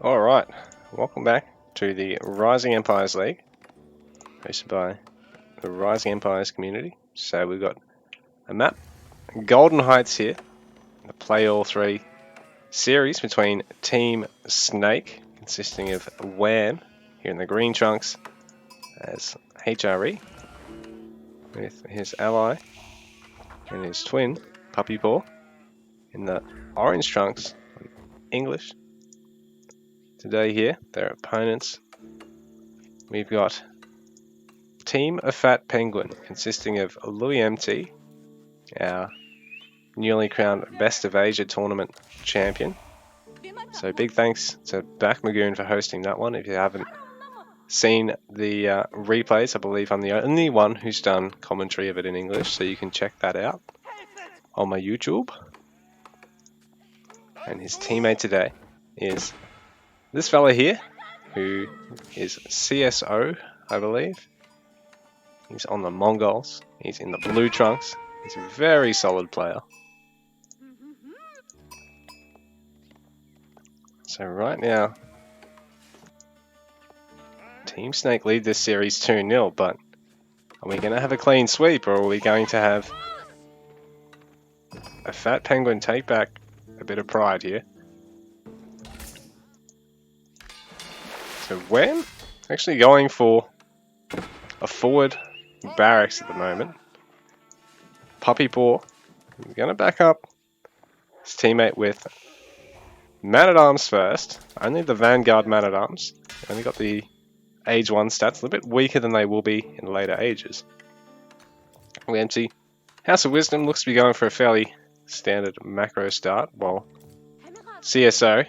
Alright, welcome back to the Rising Empires League, hosted by the Rising Empires community. So we've got a map, Golden Heights here, the Play All 3 series between Team Snake, consisting of Wham here in the green trunks as HRE, with his ally and his twin, Puppy Paw, in the orange trunks, English. Today here, their opponents, we've got Team A Fat Penguin, consisting of Louis MT, our newly crowned Best of Asia tournament champion. So big thanks to Back Magoon for hosting that one. If you haven't seen the replays, I believe I'm the only one who's done commentary of it in English, so you can check that out on my YouTube. And his teammate today is this fella here, who is CSO, I believe. He's on the Mongols. He's in the blue trunks. He's a very solid player. So right now, Team Snake lead this series 2-0, but are we going to have a clean sweep, or are we going to have a Fat Penguin take back a bit of pride here? So Wham actually going for a forward barracks at the moment. Puppy Paw is going to back up his teammate with Man-at-Arms first. Only the Vanguard Man-at-Arms. Only got the Age 1 stats, a little bit weaker than they will be in later ages. Empty. House of Wisdom looks to be going for a fairly standard macro start, while CSO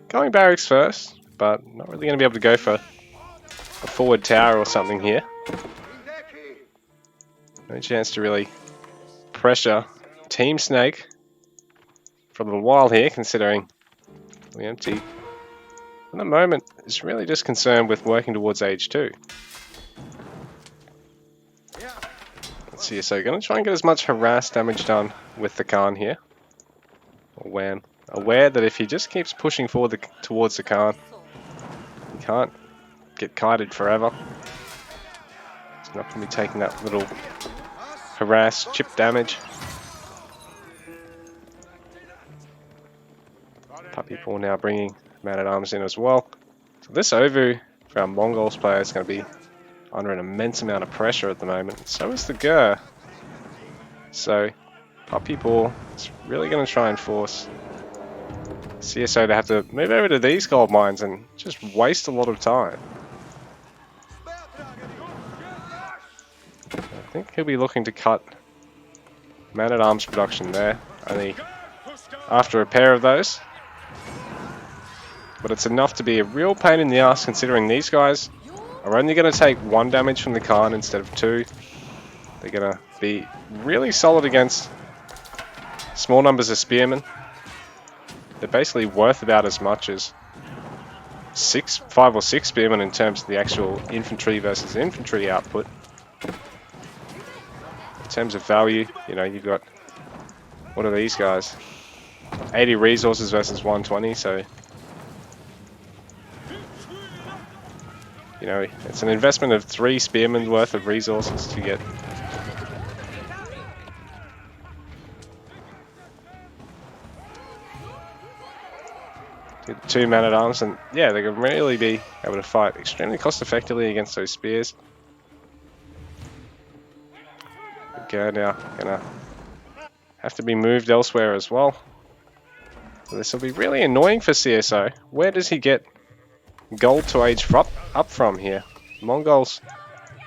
going barracks first, but not really going to be able to go for a forward tower or something here. No chance to really pressure Team Snake for a little while here, considering Empty at the moment is really just concerned with working towards Age 2. CSO going to try and get as much harass damage done with the Khan here. Wham. Aware that if he just keeps pushing forward towards the Khan, he can't get kited forever. He's not going to be taking that little harass chip damage. Puppy Paw now bringing Man-at-Arms in as well. So this Ovu for our Mongols player is going to be under an immense amount of pressure at the moment. So is the Gur. So Puppy Paw is really going to try and force CSO to have to move over to these gold mines and just waste a lot of time. I think he'll be looking to cut Man-at-Arms production there, only after a pair of those. But it's enough to be a real pain in the ass, considering these guys are only going to take 1 damage from the Khan instead of 2. They're going to be really solid against small numbers of spearmen. They're basically worth about as much as 5 or 6 spearmen in terms of the actual infantry versus infantry output. In terms of value, you know, you've got, what are these guys? 80 resources versus 120, so you know, it's an investment of 3 spearmen worth of resources to get. Two Man-at-Arms, and yeah, they can really be able to fight extremely cost effectively against those spears. Go now, gonna have to be moved elsewhere as well. So this will be really annoying for CSO. Where does he get gold to age up from here? Mongols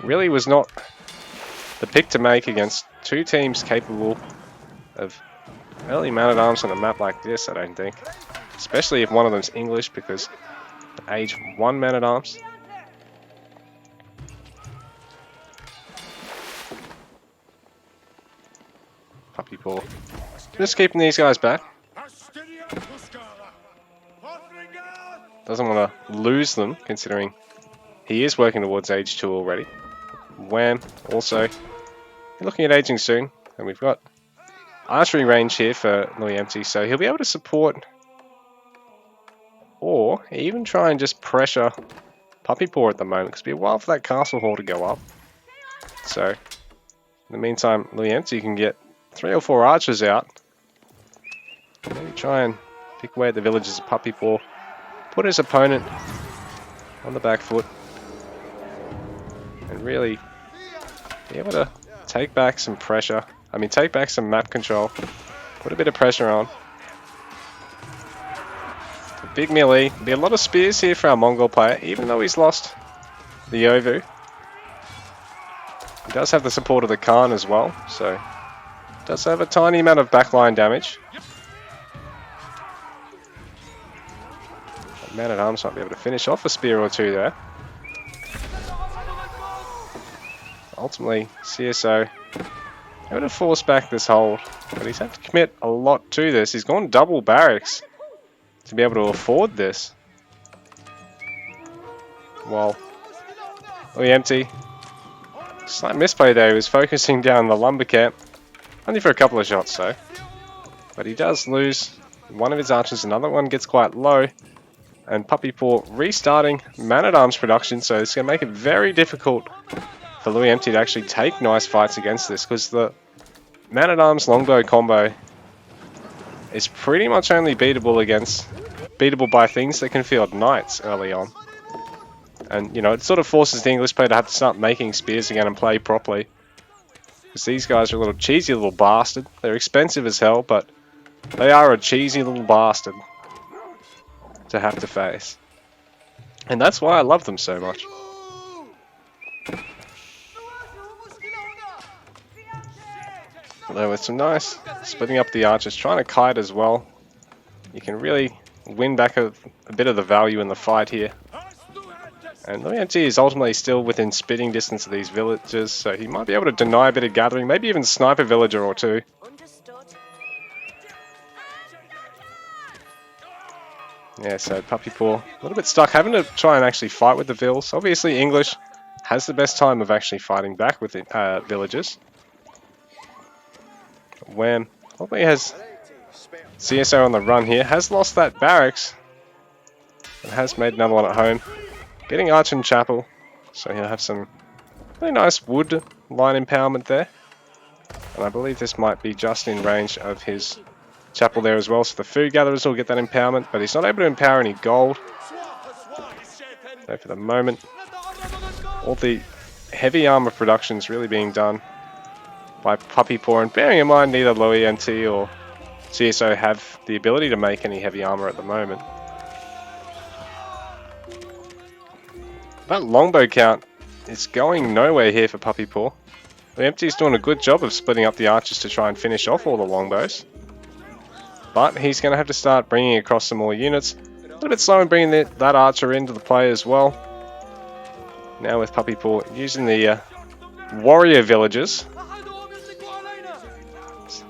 really was not the pick to make against 2 teams capable of early Man-at-Arms on a map like this, I don't think. Especially if one of them's English, because Age 1 Man-at-Arms. Puppy Paw. Just keeping these guys back. Doesn't want to lose them, considering he is working towards Age 2 already. Wham, also looking at aging soon. And we've got archery range here for Louis Empty, so he'll be able to support or even try and just pressure Puppy Paw at the moment, because it'd be a while for that castle hall to go up. So, in the meantime, Louis Empty can get 3 or 4 archers out. Maybe try and pick away at the villages of Puppy Paw. Put his opponent on the back foot. And really be able to take back some pressure. I mean, take back some map control. Put a bit of pressure on. A big melee. There'll be a lot of spears here for our Mongol player, even though he's lost the Ovu. He does have the support of the Khan as well, so does have a tiny amount of backline damage. Man-at-Arms might be able to finish off a spear or two there. Ultimately, CSO able to force back this hold, but he's had to commit a lot to this. He's gone double barracks to be able to afford this. While Louis Empty, slight misplay there, he was focusing down the lumber camp, only for a couple of shots though. But he does lose one of his archers, another one gets quite low, and Puppy Paw restarting Man-at-Arms production, so it's going to make it very difficult for Louis Empty to actually take nice fights against this, because the Man-at-Arms longbow combo is pretty much only beatable by things that can field knights early on. And, you know, it sort of forces the English player to have to start making spears again and play properly. Because these guys are a little cheesy little bastard. They're expensive as hell, but they are a cheesy little bastard to have to face. And that's why I love them so much. Although with some nice splitting up the archers, trying to kite as well, you can really win back a bit of the value in the fight here. And Louis Empty is ultimately still within spitting distance of these villagers, so he might be able to deny a bit of gathering, maybe even snipe a villager or two. Yeah, so Puppy Paw, a little bit stuck, having to try and actually fight with the vills. Obviously English has the best time of actually fighting back with the villagers. Wham probably has CSO on the run here, has lost that barracks, and has made another one at home. Getting Arch and Chapel, so he'll have some really nice wood line empowerment there. And I believe this might be just in range of his chapel there as well, so the food gatherers will get that empowerment, but he's not able to empower any gold. So for the moment, all the heavy armor production is really being done by Puppy Paw, and bearing in mind neither Louis NT or CSO have the ability to make any heavy armor at the moment. That longbow count is going nowhere here for Puppy Paw. The Empty is doing a good job of splitting up the archers to try and finish off all the longbows. But he's going to have to start bringing across some more units. A little bit slow in bringing that archer into the play as well. Now with Puppy Paw using the warrior villagers.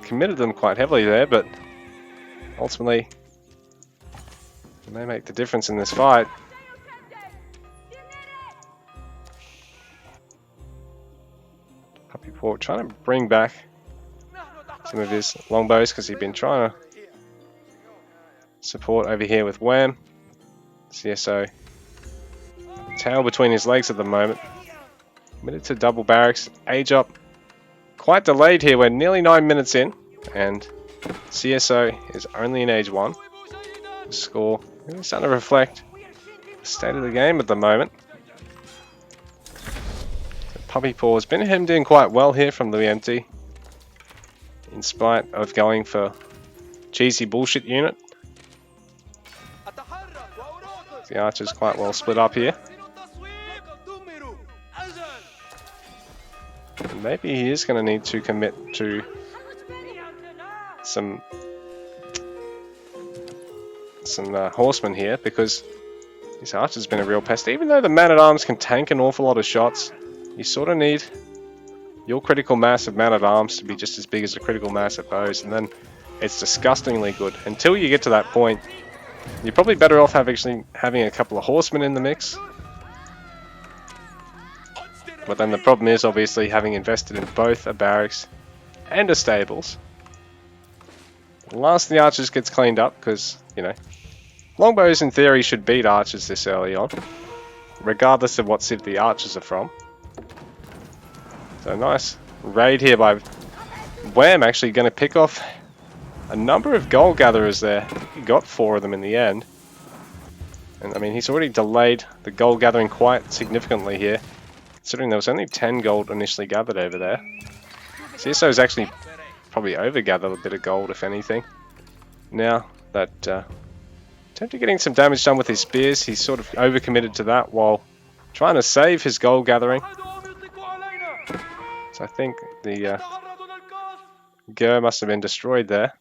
Committed them quite heavily there, but ultimately it may make the difference in this fight. Puppy Paw trying to bring back some of his longbows because he's been trying to support over here with Wham. CSO tail between his legs at the moment. Committed to double barracks. Age up quite delayed here. We're nearly 9 minutes in, and CSO is only in age 1. The score really starting to reflect the state of the game at the moment. Puppy Paw has been hemmed in quite well here from Louis Empty, in spite of going for cheesy bullshit unit. The archer's quite well split up here. And maybe he is going to need to commit to some horsemen here, because this archer's been a real pest. Even though the Man-at-Arms can tank an awful lot of shots, you sort of need your critical mass of Man-at-Arms to be just as big as the critical mass of bows, and then it's disgustingly good. Until you get to that point, you're probably better off having a couple of horsemen in the mix. But then the problem is obviously having invested in both a barracks and a stables. Last the archers gets cleaned up, because, you know, longbows in theory should beat archers this early on, regardless of what civ the archers are from. So nice raid here by Wham, actually going to pick off a number of gold gatherers there. He got 4 of them in the end. And I mean, he's already delayed the gold gathering quite significantly here, considering there was only 10 gold initially gathered over there. CSO is actually probably over-gathered a bit of gold, if anything. Now that attempting getting some damage done with his spears, he's sort of overcommitted to that while trying to save his gold gathering. So I think the Ger must have been destroyed there.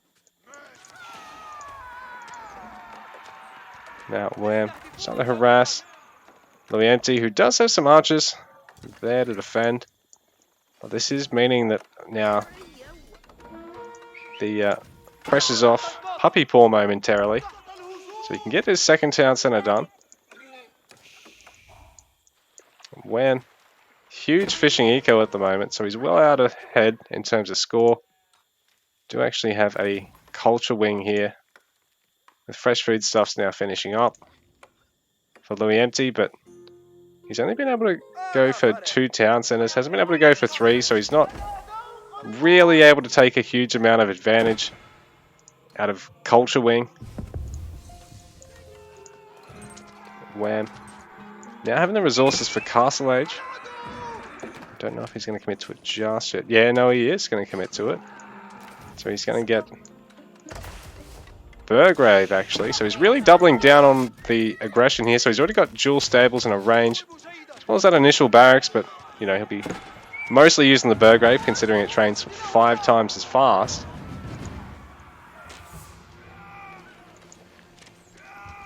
Now Wham, starting to harass Louis, who does have some archers there to defend. But this is meaning that now the pressure's off Puppy Paw momentarily. So he can get his second town center done. Wham, huge fishing eco at the moment, so he's well out ahead in terms of score. Do actually have a culture wing here. The fresh food stuff's now finishing up for Louis, but he's only been able to go for 2 town centers, hasn't been able to go for 3, so he's not really able to take a huge amount of advantage out of culture wing. Wham. Now having the resources for Castle Age. Don't know if he's going to commit to it just yet. Yeah, no, he is going to commit to it. So he's going to get Burgrave, actually. So he's really doubling down on the aggression here. So he's already got dual stables and a range, as well as that initial barracks. But, you know, he'll be mostly using the Burgrave, considering it trains 5 times as fast.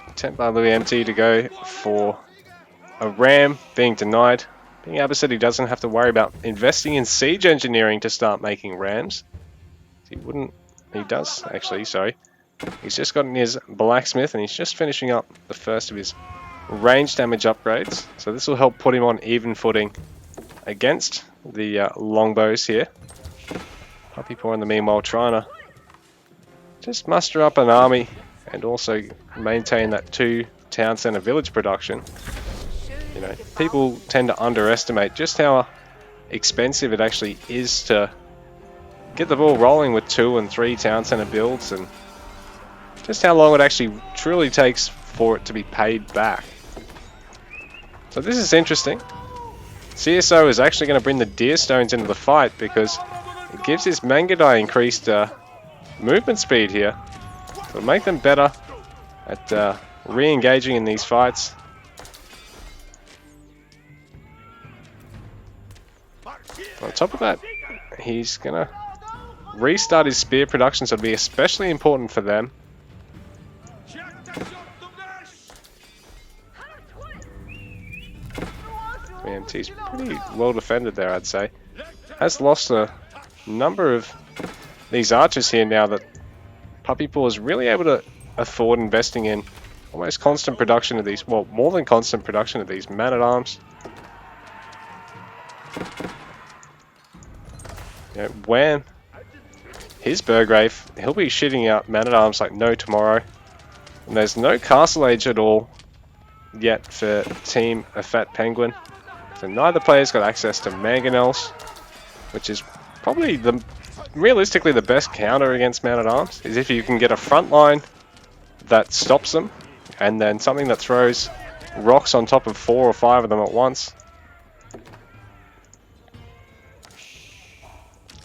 Attempt by Louis to go for a ram, being denied. Being Abba said he doesn't have to worry about investing in siege engineering to start making rams. He wouldn't. He does, actually, sorry. He's just gotten his blacksmith and he's just finishing up the first of his range damage upgrades. So this will help put him on even footing against the longbows here. Puppy Paw in the meanwhile trying to just muster up an army and also maintain that 2 town center village production. You know, people tend to underestimate just how expensive it actually is to get the ball rolling with 2 and 3 town center builds, and just how long it actually truly takes for it to be paid back. So this is interesting. CSO is actually going to bring the deer stones into the fight because it gives his Mangudai increased movement speed here. So it'll make them better at re-engaging in these fights. On top of that, he's going to restart his spear production, so it'll be especially important for them. MT's pretty well defended there, I'd say. Has lost a number of these archers here now that Puppy Paw is really able to afford investing in almost constant production of these, well, more than constant production of these man-at-arms. You know, when his Burgrave, he'll be shitting out man-at-arms like no tomorrow. And there's no Castle Age at all yet for Team A Fat Penguin. So neither player's got access to mangonels, which is probably realistically the best counter against man-at-arms, is if you can get a front line that stops them, and then something that throws rocks on top of 4 or 5 of them at once.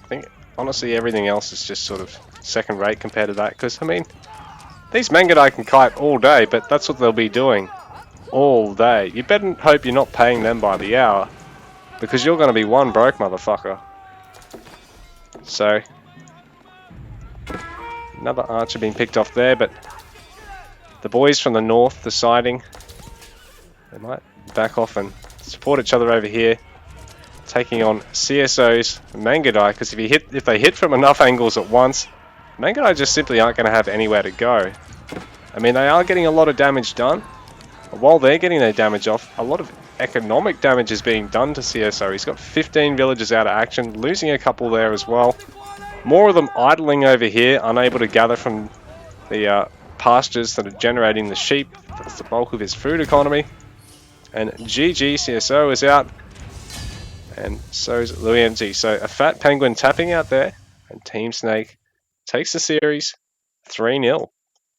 I think, honestly, everything else is just sort of second rate compared to that, because, I mean, these Mangudai can kite all day, but that's what they'll be doing all day. You better hope you're not paying them by the hour, because you're going to be one broke motherfucker. So, another archer being picked off there, but the boys from the north deciding they might back off and support each other over here, taking on CSO's Mangudai, because if they hit from enough angles at once, Mangudai just simply aren't going to have anywhere to go. I mean, they are getting a lot of damage done. But while they're getting their damage off, a lot of economic damage is being done to CSO. He's got 15 villages out of action, losing a couple there as well. More of them idling over here, unable to gather from the pastures that are generating the sheep. That's the bulk of his food economy. And GG, CSO is out. And so is Louis MT. So a fat penguin tapping out there. And Team Snake takes the series 3-0.